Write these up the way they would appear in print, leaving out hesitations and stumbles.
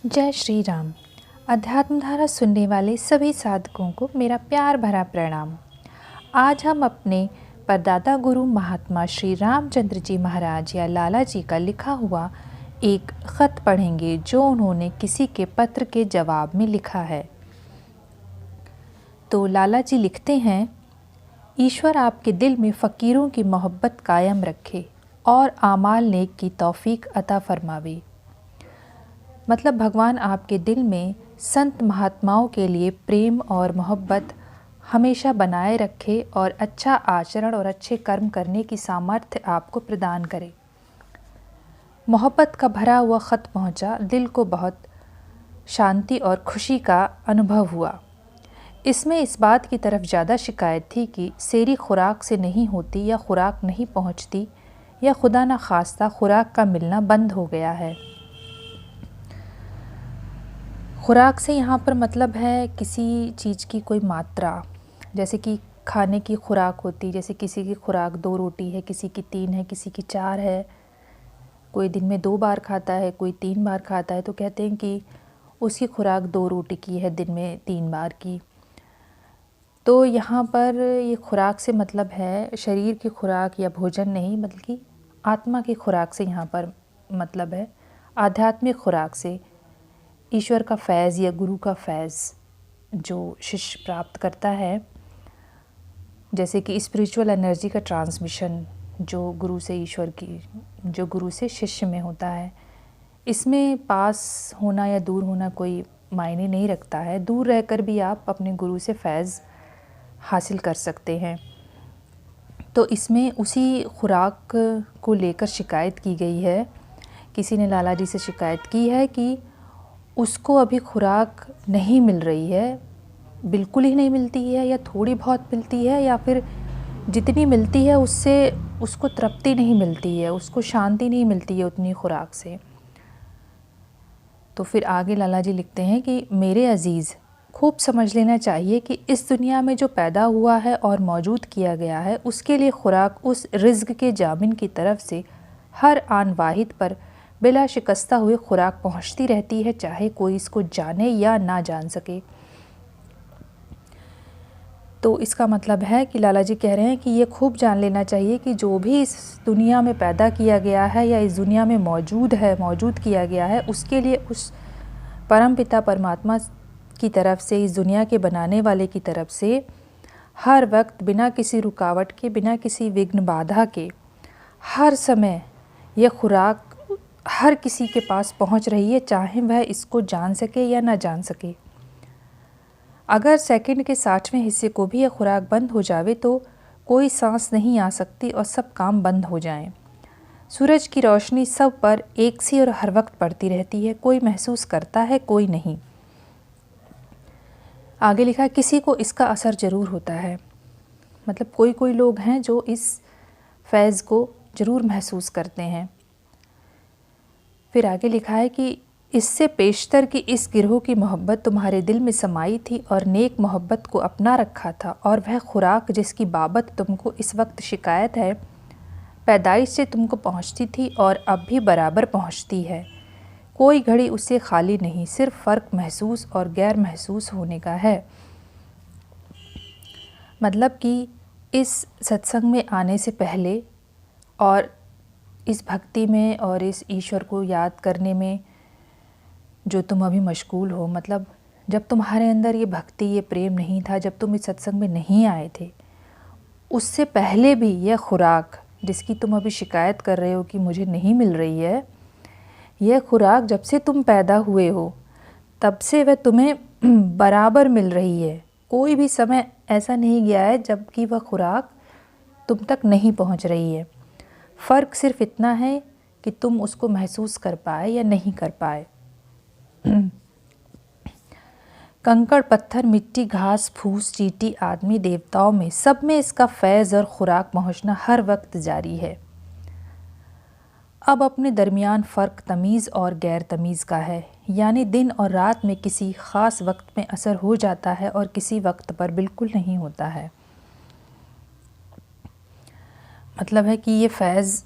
जय श्री राम। अध्यात्म धारा सुनने वाले सभी साधकों को मेरा प्यार भरा प्रणाम। आज हम अपने परदादा गुरु महात्मा श्री रामचंद्र जी महाराज या लाला जी का लिखा हुआ एक ख़त पढ़ेंगे जो उन्होंने किसी के पत्र के जवाब में लिखा है। तो लाला जी लिखते हैं, ईश्वर आपके दिल में फ़कीरों की मोहब्बत कायम रखे और आमाल नेक की तौफीक अता फरमावे। मतलब भगवान आपके दिल में संत महात्माओं के लिए प्रेम और मोहब्बत हमेशा बनाए रखे और अच्छा आचरण और अच्छे कर्म करने की सामर्थ्य आपको प्रदान करे। मोहब्बत का भरा हुआ ख़त पहुंचा, दिल को बहुत शांति और खुशी का अनुभव हुआ। इसमें इस बात की तरफ ज़्यादा शिकायत थी कि सेरी खुराक से नहीं होती या खुराक नहीं पहुंचती या खुदा न खास्ता खुराक का मिलना बंद हो गया है। खुराक से यहाँ पर मतलब है किसी चीज़ की कोई मात्रा, जैसे कि खाने की खुराक होती, जैसे किसी की खुराक 2 रोटी है, किसी की 3 है, किसी की 4 है, कोई दिन में 2 बार खाता है, कोई 3 बार खाता है, तो कहते हैं कि उसकी खुराक 2 रोटी की है, दिन में 3 बार की। तो यहाँ पर ये खुराक से मतलब है शरीर की खुराक या भोजन नहीं, बल्कि आत्मा की खुराक से यहाँ पर मतलब है, आध्यात्मिक खुराक से ईश्वर का फैज़ या गुरु का फैज़ जो शिष्य प्राप्त करता है, जैसे कि स्पिरिचुअल एनर्जी का ट्रांसमिशन जो गुरु से ईश्वर की, जो गुरु से शिष्य में होता है, इसमें पास होना या दूर होना कोई मायने नहीं रखता है। दूर रहकर भी आप अपने गुरु से फैज़ हासिल कर सकते हैं। तो इसमें उसी खुराक को लेकर शिकायत की गई है। किसी ने लाला जी से शिकायत की है कि उसको अभी खुराक नहीं मिल रही है, बिल्कुल ही नहीं मिलती है या थोड़ी बहुत मिलती है, या फिर जितनी मिलती है उससे उसको तृप्ति नहीं मिलती है, उसको शांति नहीं मिलती है उतनी खुराक से। तो फिर आगे लाला जी लिखते हैं कि मेरे अज़ीज़, खूब समझ लेना चाहिए कि इस दुनिया में जो पैदा हुआ है और मौजूद किया गया है, उसके लिए खुराक उस रिज़्क़ के जामिन की तरफ से हर आन वाहिद पर बिला शिकस्ता हुए खुराक पहुंचती रहती है, चाहे कोई इसको जाने या ना जान सके। तो इसका मतलब है कि लाला जी कह रहे हैं कि ये खूब जान लेना चाहिए कि जो भी इस दुनिया में पैदा किया गया है या इस दुनिया में मौजूद किया गया है, उसके लिए उस परमपिता परमात्मा की तरफ से, इस दुनिया के बनाने वाले की तरफ से हर वक्त बिना किसी रुकावट के, बिना किसी विघ्न बाधा के, हर समय यह खुराक हर किसी के पास पहुंच रही है, चाहे वह इसको जान सके या ना जान सके। अगर सेकंड के 60वें हिस्से को भी यह खुराक बंद हो जावे तो कोई सांस नहीं आ सकती और सब काम बंद हो जाएं। सूरज की रोशनी सब पर एक सी और हर वक्त पड़ती रहती है, कोई महसूस करता है, कोई नहीं। आगे लिखा, किसी को इसका असर ज़रूर होता है। मतलब कोई लोग हैं जो इस फैज़ को ज़रूर महसूस करते हैं। फिर आगे लिखा है कि इससे पेशतर की इस गिरोह की मोहब्बत तुम्हारे दिल में समाई थी और नेक मोहब्बत को अपना रखा था, और वह खुराक जिसकी बाबत तुमको इस वक्त शिकायत है, पैदाइश से तुमको पहुंचती थी और अब भी बराबर पहुंचती है। कोई घड़ी उससे खाली नहीं, सिर्फ फ़र्क महसूस और गैर महसूस होने का है। मतलब कि इस सत्संग में आने से पहले और इस भक्ति में और इस ईश्वर को याद करने में जो तुम अभी मशगूल हो, मतलब जब तुम्हारे अंदर ये भक्ति, ये प्रेम नहीं था, जब तुम इस सत्संग में नहीं आए थे, उससे पहले भी यह खुराक जिसकी तुम अभी शिकायत कर रहे हो कि मुझे नहीं मिल रही है, यह खुराक जब से तुम पैदा हुए हो तब से वह तुम्हें बराबर मिल रही है। कोई भी समय ऐसा नहीं गया है जबकि वह खुराक तुम तक नहीं पहुंच रही है। फ़र्क सिर्फ इतना है कि तुम उसको महसूस कर पाए या नहीं कर पाए। कंकड़, पत्थर, मिट्टी, घास फूस, चींटी, आदमी, देवताओं में, सब में इसका फैज़ और खुराक पहुंचना हर वक्त जारी है। अब अपने दरमियान फ़र्क तमीज़ और गैर तमीज़ का है, यानी दिन और रात में किसी ख़ास वक्त में असर हो जाता है और किसी वक्त पर बिल्कुल नहीं होता है। मतलब है कि ये फैज़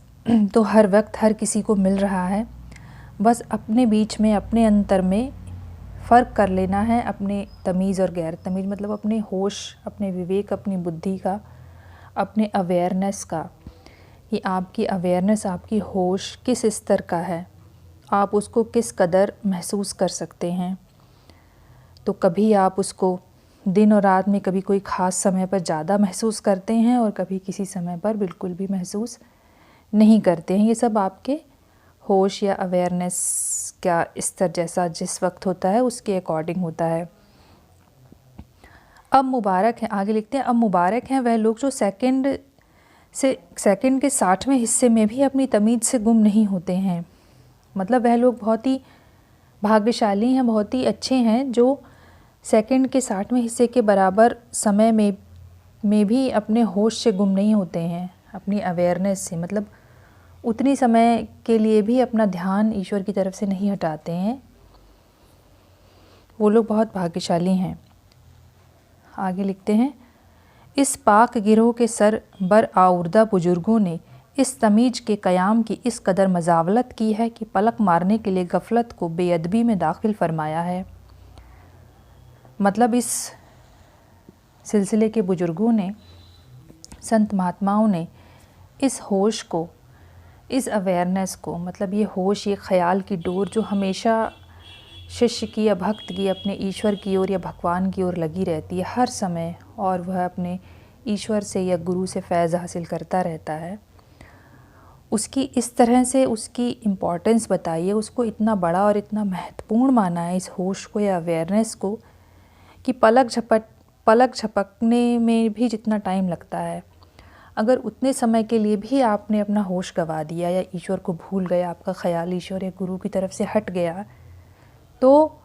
तो हर वक्त हर किसी को मिल रहा है, बस अपने बीच में, अपने अंतर में फ़र्क कर लेना है, अपने तमीज़ और गैर तमीज़, मतलब अपने होश, अपने विवेक, अपनी बुद्धि का, अपने अवेयरनेस का, कि आपकी अवेयरनेस, आपकी होश किस स्तर का है, आप उसको किस कदर महसूस कर सकते हैं। तो कभी आप उसको दिन और रात में कभी कोई ख़ास समय पर ज़्यादा महसूस करते हैं और कभी किसी समय पर बिल्कुल भी महसूस नहीं करते हैं। ये सब आपके होश या अवेयरनेस का स्तर जैसा जिस वक्त होता है उसके अकॉर्डिंग होता है। अब मुबारक हैं, आगे लिखते हैं, अब मुबारक हैं वह लोग जो सेकंड के 60वें हिस्से में भी अपनी तमीज़ से गुम नहीं होते हैं। मतलब वह लोग बहुत ही भाग्यशाली हैं, बहुत ही अच्छे हैं जो सेकंड के 60वें हिस्से के बराबर समय में भी अपने होश से गुम नहीं होते हैं, अपनी अवेयरनेस से, मतलब उतनी समय के लिए भी अपना ध्यान ईश्वर की तरफ से नहीं हटाते हैं। वो लोग बहुत भाग्यशाली हैं। आगे लिखते हैं, इस पाक गिरोह के सर बर आउर्दा बुजुर्गों ने इस तमीज़ के क़याम की इस कदर मजावलत की है कि पलक मारने के लिए गफलत को बेअदबी में दाखिल फरमाया है। मतलब इस सिलसिले के बुजुर्गों ने, संत महात्माओं ने इस होश को, इस अवेयरनेस को, मतलब ये होश, ये ख़याल की डोर जो हमेशा शिष्य की या भक्त की अपने ईश्वर की ओर या भगवान की ओर लगी रहती है हर समय, और वह अपने ईश्वर से या गुरु से फैज़ हासिल करता रहता है, उसकी इस तरह से उसकी इम्पॉर्टेंस बताइए, उसको इतना बड़ा और इतना महत्वपूर्ण माना है इस होश को या अवेयरनेस को, कि पलक झपकने में भी जितना टाइम लगता है, अगर उतने समय के लिए भी आपने अपना होश गंवा दिया या ईश्वर को भूल गया, आपका ख़याल ईश्वर या गुरु की तरफ से हट गया, तो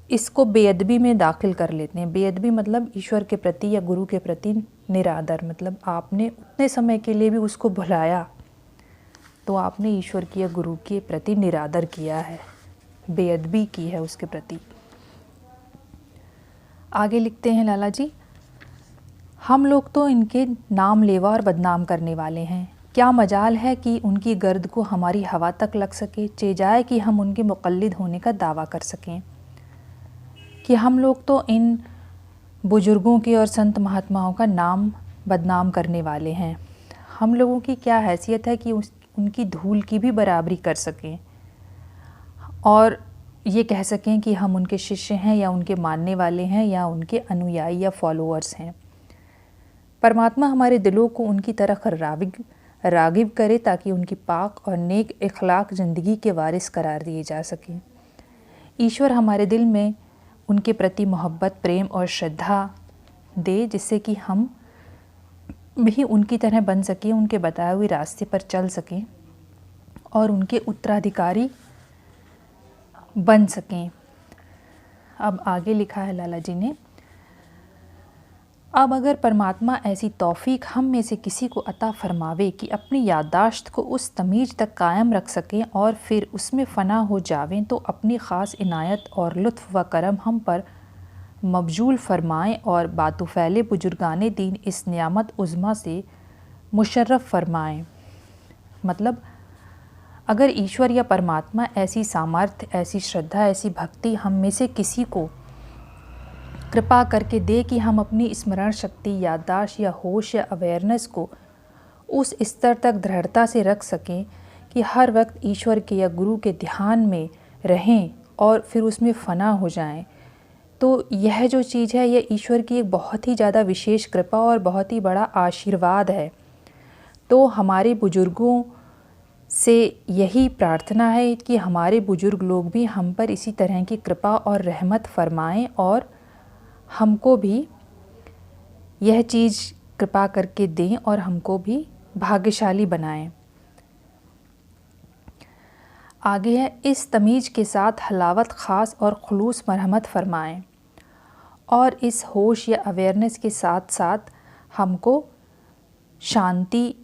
इसको बेअदबी में दाखिल कर लेते हैं। बेअदबी मतलब ईश्वर के प्रति या गुरु के प्रति निरादर, मतलब आपने उतने समय के लिए भी उसको भुलाया तो आपने ईश्वर की या गुरु के प्रति निरादर किया है, बेअदबी की है उसके प्रति। आगे लिखते हैं लाला जी, हम लोग तो इनके नाम लेवा और बदनाम करने वाले हैं। क्या मजाल है कि उनकी गर्द को हमारी हवा तक लग सके, चे जाए कि हम उनके मुक़ल्लिद होने का दावा कर सकें। कि हम लोग तो इन बुजुर्गों के और संत महात्माओं का नाम बदनाम करने वाले हैं। हम लोगों की क्या हैसियत है कि उनकी धूल की भी बराबरी कर सकें और ये कह सकें कि हम उनके शिष्य हैं या उनके मानने वाले हैं या उनके अनुयायी या फॉलोअर्स हैं। परमात्मा हमारे दिलों को उनकी तरफ रागिब करे ताकि उनकी पाक और नेक इखलाक ज़िंदगी के वारिस करार दिए जा सकें। ईश्वर हमारे दिल में उनके प्रति मोहब्बत, प्रेम और श्रद्धा दे, जिससे कि हम भी उनकी तरह बन सकें, उनके बताए हुए रास्ते पर चल सकें और उनके उत्तराधिकारी बन सकें। अब आगे लिखा है लाला जी ने, अब अगर परमात्मा ऐसी तौफीक हम में से किसी को अता फरमावे कि अपनी याददाश्त को उस तमीज़ तक कायम रख सकें और फिर उसमें फ़ना हो जावें, तो अपनी ख़ास इनायत और लुत्फ़ व करम हम पर मबजूल फरमाएँ और बातुफ़ैले बुजुर्गाने दीन इस नियामत उज़्मा से मुशर्रफ़ फरमाएँ। मतलब अगर ईश्वर या परमात्मा ऐसी सामर्थ्य, ऐसी श्रद्धा, ऐसी भक्ति हम में से किसी को कृपा करके दे कि हम अपनी स्मरण शक्ति, याददाश्त या होश या अवेयरनेस को उस स्तर तक दृढ़ता से रख सकें कि हर वक्त ईश्वर के या गुरु के ध्यान में रहें और फिर उसमें फ़ना हो जाएं, तो यह जो चीज़ है यह ईश्वर की एक बहुत ही ज़्यादा विशेष कृपा और बहुत ही बड़ा आशीर्वाद है। तो हमारे बुजुर्गों से यही प्रार्थना है कि हमारे बुजुर्ग लोग भी हम पर इसी तरह की कृपा और रहमत फरमाएं और हमको भी यह चीज़ कृपा करके दें और हमको भी भाग्यशाली बनाएं। आगे है, इस तमीज़ के साथ हलावत ख़ास और खुलूस मरहमत फरमाएं और इस होश या अवेयरनेस के साथ साथ हमको शांति,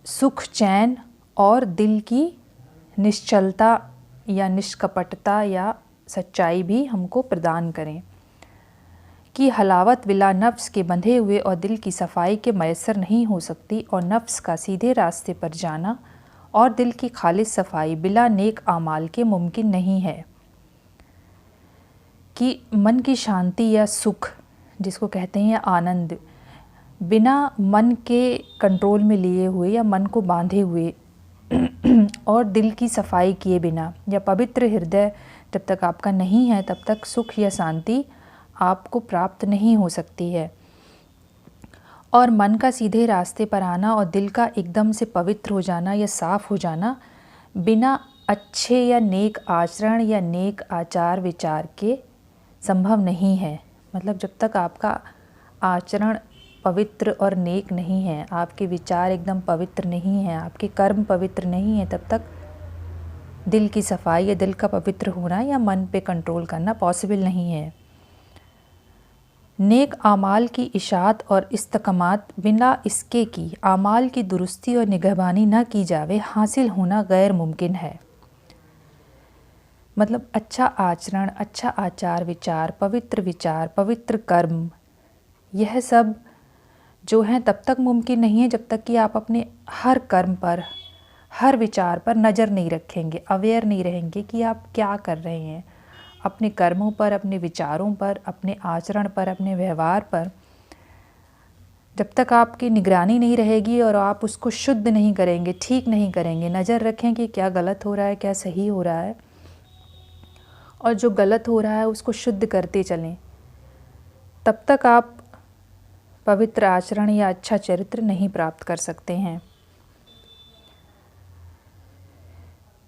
सुख, चैन और दिल की निश्चलता या निष्कपटता या सच्चाई भी हमको प्रदान करें कि हलावत बिला नफ्स के बंधे हुए और दिल की सफाई के मैसर नहीं हो सकती और नफ्स का सीधे रास्ते पर जाना और दिल की खालिस सफाई बिला नेक आमाल के मुमकिन नहीं है। कि मन की शांति या सुख जिसको कहते हैं या आनंद बिना मन के कंट्रोल में लिए हुए या मन को बांधे हुए और दिल की सफाई किए बिना या पवित्र हृदय जब तक आपका नहीं है तब तक सुख या शांति आपको प्राप्त नहीं हो सकती है। और मन का सीधे रास्ते पर आना और दिल का एकदम से पवित्र हो जाना या साफ़ हो जाना बिना अच्छे या नेक आचरण या नेक आचार विचार के संभव नहीं है। मतलब जब तक आपका आचरण पवित्र और नेक नहीं है, आपके विचार एकदम पवित्र नहीं हैं, आपके कर्म पवित्र नहीं हैं, तब तक दिल की सफाई या दिल का पवित्र होना या मन पे कंट्रोल करना पॉसिबल नहीं है। नेक आमाल की इशाअत और इस्तकामत बिना इसके कि आमाल की दुरुस्ती और निगहबानी न की जावे हासिल होना गैर मुमकिन है। मतलब अच्छा आचरण, अच्छा आचार विचार, पवित्र कर्म, यह सब जो हैं तब तक मुमकिन नहीं है जब तक कि आप अपने हर कर्म पर, हर विचार पर नज़र नहीं रखेंगे, अवेयर नहीं रहेंगे कि आप क्या कर रहे हैं। अपने कर्मों पर, अपने विचारों पर, अपने आचरण पर, अपने व्यवहार पर जब तक आपकी निगरानी नहीं रहेगी और आप उसको शुद्ध नहीं करेंगे, ठीक नहीं करेंगे, नज़र रखें कि क्या गलत हो रहा है, क्या सही हो रहा है, और जो गलत हो रहा है उसको शुद्ध करते चलें, तब तक आप पवित्र आचरण या अच्छा चरित्र नहीं प्राप्त कर सकते हैं।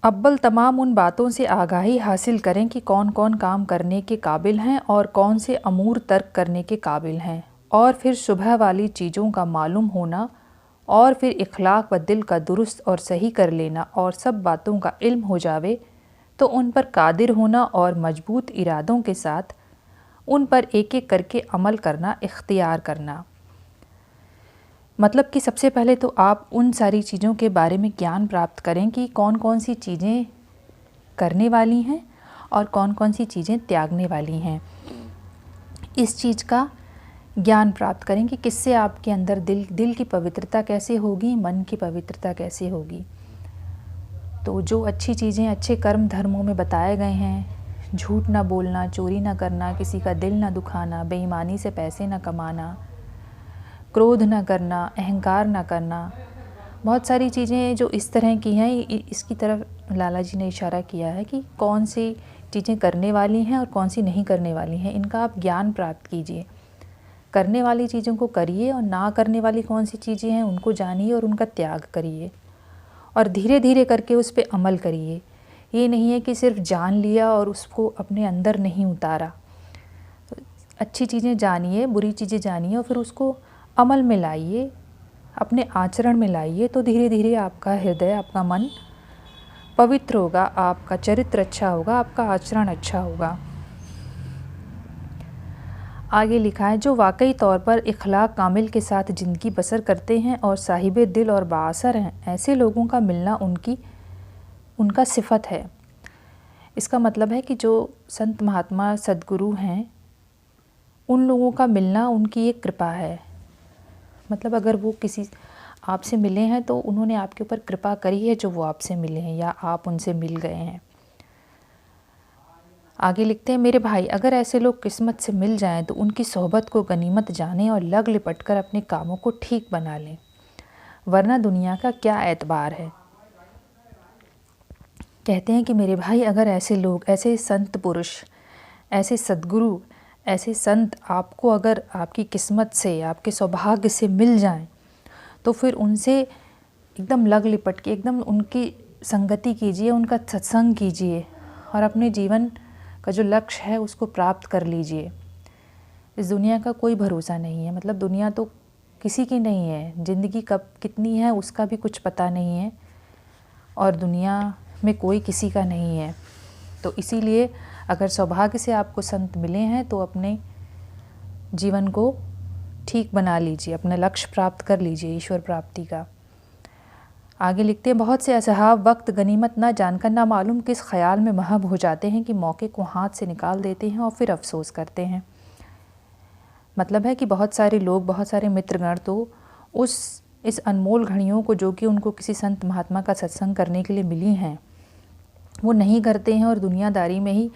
अव्वल तमाम उन बातों से आगाही हासिल करें कि कौन कौन काम करने के काबिल हैं और कौन से अमूर तर्क करने के काबिल हैं, और फिर सुबह वाली चीज़ों का मालूम होना, और फिर इखलाक व दिल का दुरुस्त और सही कर लेना, और सब बातों का इल्म हो जावे तो उन पर कादिर होना और मजबूत इरादों के साथ उन पर एक एक करके अमल करना इख्तियार करना। मतलब कि सबसे पहले तो आप उन सारी चीज़ों के बारे में ज्ञान प्राप्त करें कि कौन कौन सी चीज़ें करने वाली हैं और कौन कौन सी चीज़ें त्यागने वाली हैं। इस चीज़ का ज्ञान प्राप्त करें कि किससे आपके अंदर दिल की पवित्रता कैसे होगी, मन की पवित्रता कैसे होगी। तो जो अच्छी चीज़ें अच्छे कर्म धर्मों में बताए गए हैं, झूठ ना बोलना, चोरी ना करना, किसी का दिल ना दुखाना, बेईमानी से पैसे ना कमाना, क्रोध ना करना, अहंकार ना करना, बहुत सारी चीज़ें जो इस तरह की हैं, इसकी तरफ लाला जी ने इशारा किया है कि कौन सी चीज़ें करने वाली हैं और कौन सी नहीं करने वाली हैं। इनका आप ज्ञान प्राप्त कीजिए, करने वाली चीज़ों को करिए और ना करने वाली कौन सी चीज़ें हैं उनको जानिए और उनका त्याग करिए, और धीरे धीरे करके उस पर अमल करिए। ये नहीं है कि सिर्फ जान लिया और उसको अपने अंदर नहीं उतारा। अच्छी चीज़ें जानिए, बुरी चीज़ें जानिए और फिर उसको अमल में लाइए, अपने आचरण में लाइए, तो धीरे धीरे आपका हृदय, आपका मन पवित्र होगा, आपका चरित्र अच्छा होगा, आपका आचरण अच्छा होगा। आगे लिखा है, जो वाकई तौर पर इखलाक कामिल के साथ ज़िंदगी बसर करते हैं और साहिबे दिल और बाअसर हैं, ऐसे लोगों का मिलना उनका सिफत है। इसका मतलब है कि जो संत महात्मा सद्गुरु हैं उन लोगों का मिलना उनकी एक कृपा है। मतलब अगर वो किसी आपसे मिले हैं तो उन्होंने आपके ऊपर कृपा करी है जो वो आपसे मिले हैं या आप उनसे मिल गए हैं। आगे लिखते हैं, मेरे भाई अगर ऐसे लोग किस्मत से मिल जाएं तो उनकी सोहबत को गनीमत जानें और लग लिपट कर अपने कामों को ठीक बना लें, वरना दुनिया का क्या एतबार है। कहते हैं कि मेरे भाई अगर ऐसे लोग, ऐसे संत पुरुष, ऐसे सद्गुरु, ऐसे संत आपको अगर आपकी किस्मत से, आपके सौभाग्य से मिल जाएं तो फिर उनसे एकदम लग लिपट के एकदम उनकी संगति कीजिए, उनका सत्संग कीजिए और अपने जीवन का जो लक्ष्य है उसको प्राप्त कर लीजिए। इस दुनिया का कोई भरोसा नहीं है, मतलब दुनिया तो किसी की नहीं है, ज़िंदगी कब कितनी है उसका भी कुछ पता नहीं है और दुनिया में कोई किसी का नहीं है। तो इसीलिए अगर सौभाग्य से आपको संत मिले हैं तो अपने जीवन को ठीक बना लीजिए, अपना लक्ष्य प्राप्त कर लीजिए ईश्वर प्राप्ति का। आगे लिखते हैं, बहुत से असहाब वक्त गनीमत ना जानकर ना मालूम किस ख्याल में महब हो जाते हैं कि मौके को हाथ से निकाल देते हैं और फिर अफसोस करते हैं। मतलब है कि बहुत सारे लोग, बहुत सारे मित्रगण तो उस इस अनमोल घड़ियों को जो कि उनको किसी संत महात्मा का सत्संग करने के लिए मिली हैं, वो नहीं करते हैं और दुनियादारी में ही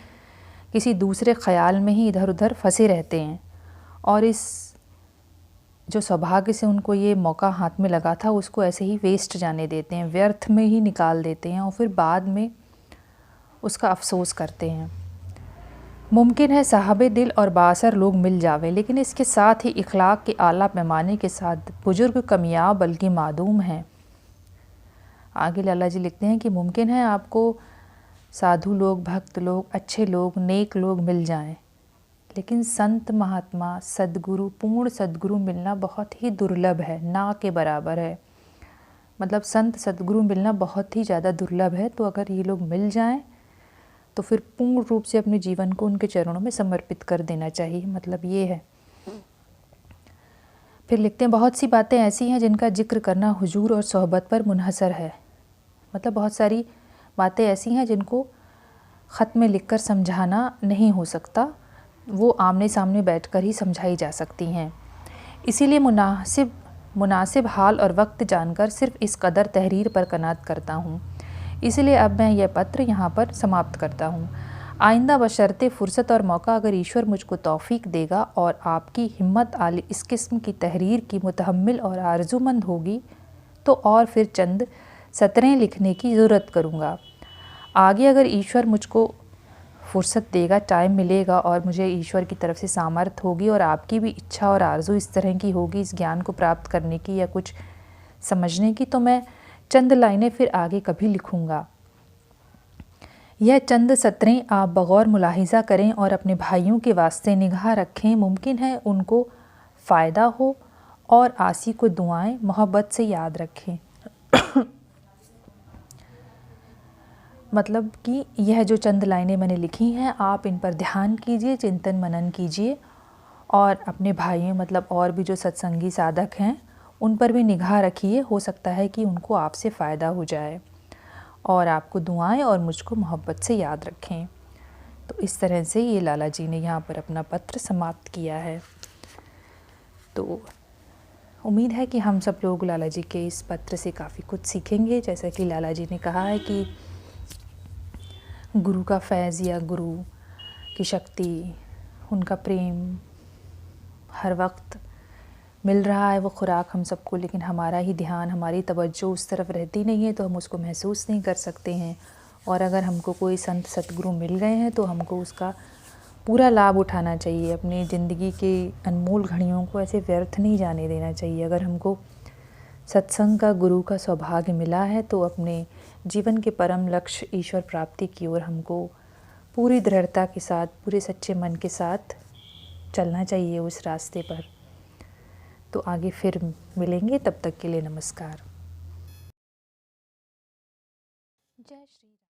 किसी दूसरे ख़याल में ही इधर उधर फंसे रहते हैं। और इस जो सौभाग्य से उनको ये मौका हाथ में लगा था उसको ऐसे ही वेस्ट जाने देते हैं, व्यर्थ में ही निकाल देते हैं और फिर बाद में उसका अफसोस करते हैं। मुमकिन है साहबे दिल और बाअसर लोग मिल जावे, लेकिन इसके साथ ही इखलाक के आला पैमाने के साथ बुजुर्ग कमियाब बल्कि मादूम हैं। आगे लाला जी लिखते हैं कि मुमकिन है आपको साधु लोग, भक्त लोग, अच्छे लोग, नेक लोग मिल जाएं, लेकिन संत महात्मा, सद्गुरु, पूर्ण सद्गुरु मिलना बहुत ही दुर्लभ है, ना के बराबर है। मतलब संत सद्गुरु मिलना बहुत ही ज़्यादा दुर्लभ है। तो अगर ये लोग मिल जाएं तो फिर पूर्ण रूप से अपने जीवन को उनके चरणों में समर्पित कर देना चाहिए, मतलब ये है। फिर लिखते हैं बहुत सी बातें ऐसी हैं जिनका जिक्र करना हुजूर और सोहबत पर मुनहसर है। मतलब बहुत सारी बातें ऐसी हैं जिनको ख़त में लिखकर समझाना नहीं हो सकता, वो आमने सामने बैठकर ही समझाई जा सकती हैं। इसीलिए मुनासिब हाल और वक्त जानकर सिर्फ़ इस कदर तहरीर पर कनात करता हूँ। इसलिए अब मैं यह पत्र यहाँ पर समाप्त करता हूँ। आइंदा बशर्ते फ़ुर्सत और मौका अगर ईश्वर मुझको तौफ़ीक देगा और आपकी हिम्मत आली इस किस्म की तहरीर की मुतहम्मिल और आरज़ूमंद होगी तो और फिर चंद सतरें लिखने की ज़रूरत करूँगा। आगे अगर ईश्वर मुझको फ़ुर्सत देगा, टाइम मिलेगा और मुझे ईश्वर की तरफ से सामर्थ्य होगी और आपकी भी इच्छा और आरज़ू इस तरह की होगी इस ज्ञान को प्राप्त करने की या कुछ समझने की, तो मैं चंद लाइनें फिर आगे कभी लिखूँगा। यह चंद सतरें आप बगौर मुलाहिज़ा करें और अपने भाइयों के वास्ते निगाह रखें, मुमकिन है उनको फ़ायदा हो और आसी को दुआएं मोहब्बत से याद रखें। मतलब कि यह जो चंद लाइनें मैंने लिखी हैं आप इन पर ध्यान कीजिए, चिंतन मनन कीजिए और अपने भाइयों मतलब और भी जो सत्संगी साधक हैं उन पर भी निगाह रखिए। हो सकता है कि उनको आपसे फ़ायदा हो जाए और आपको दुआएं और मुझको मोहब्बत से याद रखें। तो इस तरह से ये लाला जी ने यहाँ पर अपना पत्र समाप्त किया है। तो उम्मीद है कि हम सब लोग लाला जी के इस पत्र से काफ़ी कुछ सीखेंगे। जैसा कि लाला जी ने कहा है कि गुरु का फैज़ या गुरु की शक्ति, उनका प्रेम हर वक्त मिल रहा है वो खुराक हम सबको, लेकिन हमारा ही ध्यान, हमारी तवज्जो उस तरफ रहती नहीं है तो हम उसको महसूस नहीं कर सकते हैं। और अगर हमको कोई संत सतगुरु मिल गए हैं तो हमको उसका पूरा लाभ उठाना चाहिए। अपनी ज़िंदगी के अनमोल घड़ियों को ऐसे व्यर्थ नहीं जाने देना चाहिए। अगर हमको सत्संग का, गुरु का सौभाग्य मिला है तो अपने जीवन के परम लक्ष्य ईश्वर प्राप्ति की ओर हमको पूरी दृढ़ता के साथ, पूरे सच्चे मन के साथ चलना चाहिए उस रास्ते पर। तो आगे फिर मिलेंगे, तब तक के लिए नमस्कार। जय श्री